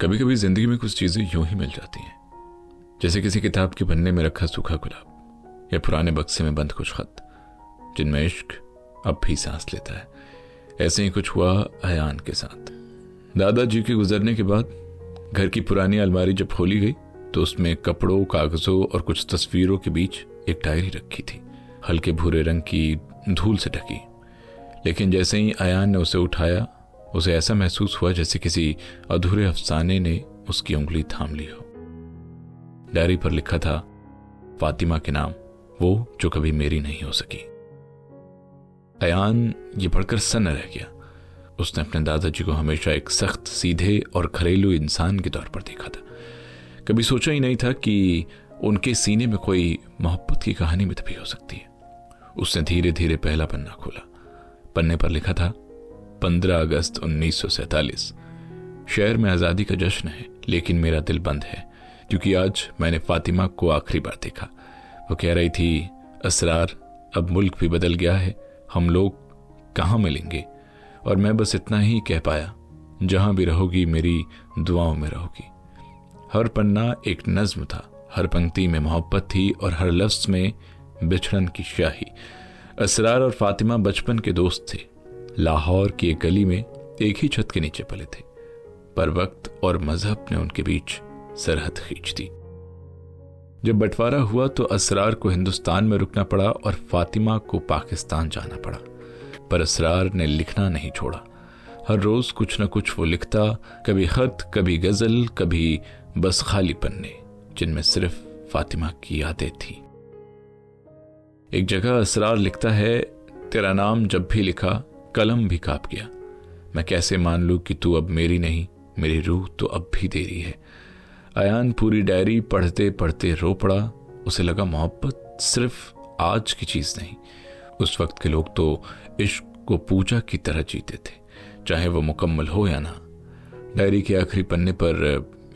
कभी कभी जिंदगी में कुछ चीजें यूं ही मिल जाती हैं, जैसे किसी किताब के पन्ने में रखा सूखा गुलाब या पुराने बक्से में बंद कुछ खत जिनमें इश्क अब भी सांस लेता है। ऐसे ही कुछ हुआ अयान के साथ। दादाजी के गुजरने के बाद घर की पुरानी अलमारी जब खोली गई तो उसमें कपड़ों, कागजों और कुछ तस्वीरों के बीच एक डायरी रखी थी, हल्के भूरे रंग की, धूल से ढकी। लेकिन जैसे ही अयान ने उसे उठाया, उसे ऐसा महसूस हुआ जैसे किसी अधूरे अफसाने ने उसकी उंगली थाम ली हो। डायरी पर लिखा था फातिमा के नाम, वो जो कभी मेरी नहीं हो सकी। अयान ये पढ़कर सन्न रह गया। उसने अपने दादाजी को हमेशा एक सख्त, सीधे और घरेलू इंसान के तौर पर देखा था। कभी सोचा ही नहीं था कि उनके सीने में कोई मोहब्बत की कहानी भी तभी हो सकती है। उसने धीरे धीरे पहला पन्ना खोला। पन्ने पर लिखा था 15 अगस्त 1947। शहर में आज़ादी का जश्न है, लेकिन मेरा दिल बंद है क्योंकि आज मैंने फातिमा को आखिरी बार देखा। वो कह रही थी, असरार, अब मुल्क भी बदल गया है, हम लोग कहाँ मिलेंगे। और मैं बस इतना ही कह पाया, जहां भी रहोगी मेरी दुआओं में रहोगी। हर पन्ना एक नज्म था, हर पंक्ति में मोहब्बत थी और हर लफ्ज में बिछड़न की स्याही। असरार और फातिमा बचपन के दोस्त थे। लाहौर की एक गली में एक ही छत के नीचे पले थे, पर वक्त और मजहब ने उनके बीच सरहद खींच दी। जब बंटवारा हुआ तो असरार को हिंदुस्तान में रुकना पड़ा और फातिमा को पाकिस्तान जाना पड़ा। पर असरार ने लिखना नहीं छोड़ा। हर रोज कुछ न कुछ वो लिखता, कभी खत, कभी गजल, कभी बस खाली पन्ने जिनमें सिर्फ फातिमा की यादें थी। एक जगह असरार लिखता है, तेरा नाम जब भी लिखा कलम भी कांप गया। मैं कैसे मान लूं कि तू अब मेरी नहीं, मेरी रूह तो अब भी तेरी है। अयान पूरी डायरी पढ़ते पढ़ते रो पड़ा। उसे लगा मोहब्बत सिर्फ आज की चीज नहीं, उस वक्त के लोग तो इश्क को पूजा की तरह जीते थे, चाहे वो मुकम्मल हो या ना। डायरी के आखिरी पन्ने पर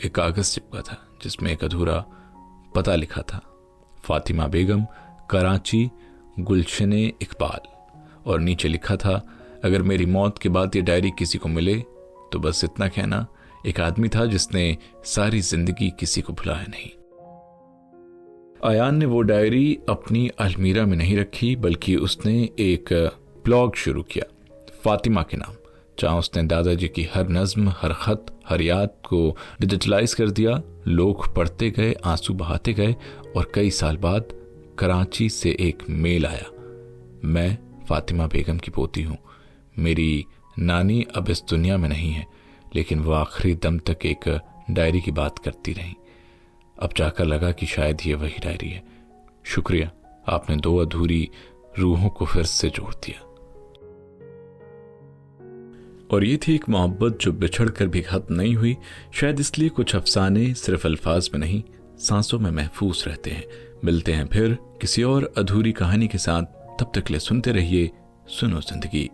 एक कागज चिपका था जिसमें एक अधूरा पता लिखा था, फातिमा बेगम, कराची, गुलशने इकबाल। और नीचे लिखा था, अगर मेरी मौत के बाद ये डायरी किसी को मिले तो बस इतना कहना, एक आदमी था जिसने सारी जिंदगी किसी को भुलाया नहीं। अयान ने वो डायरी अपनी अलमीरा में नहीं रखी, बल्कि उसने एक ब्लॉग शुरू किया, फातिमा के नाम, जहां उसने दादाजी की हर नज्म, हर खत, हर याद को डिजिटलाइज कर दिया। लोग पढ़ते गए, आंसू बहाते गए और कई साल बाद कराची से एक मेल आया, मैं फातिमा बेगम की पोती हूं। मेरी नानी अब इस दुनिया में नहीं है, लेकिन वो आखिरी दम तक एक डायरी की बात करती रही। अब जाकर लगा कि शायद ये वही डायरी है। शुक्रिया, आपने दो अधूरी रूहों को फिर से जोड़ दिया। और ये थी एक मोहब्बत जो बिछड़ कर भी खत्म नहीं हुई। शायद इसलिए कुछ अफसाने सिर्फ अल्फाज में नहीं, सांसों में महफूज रहते हैं। मिलते हैं फिर किसी और अधूरी कहानी के साथ। तब तक ले सुनते रहिए सुनो जिंदगी।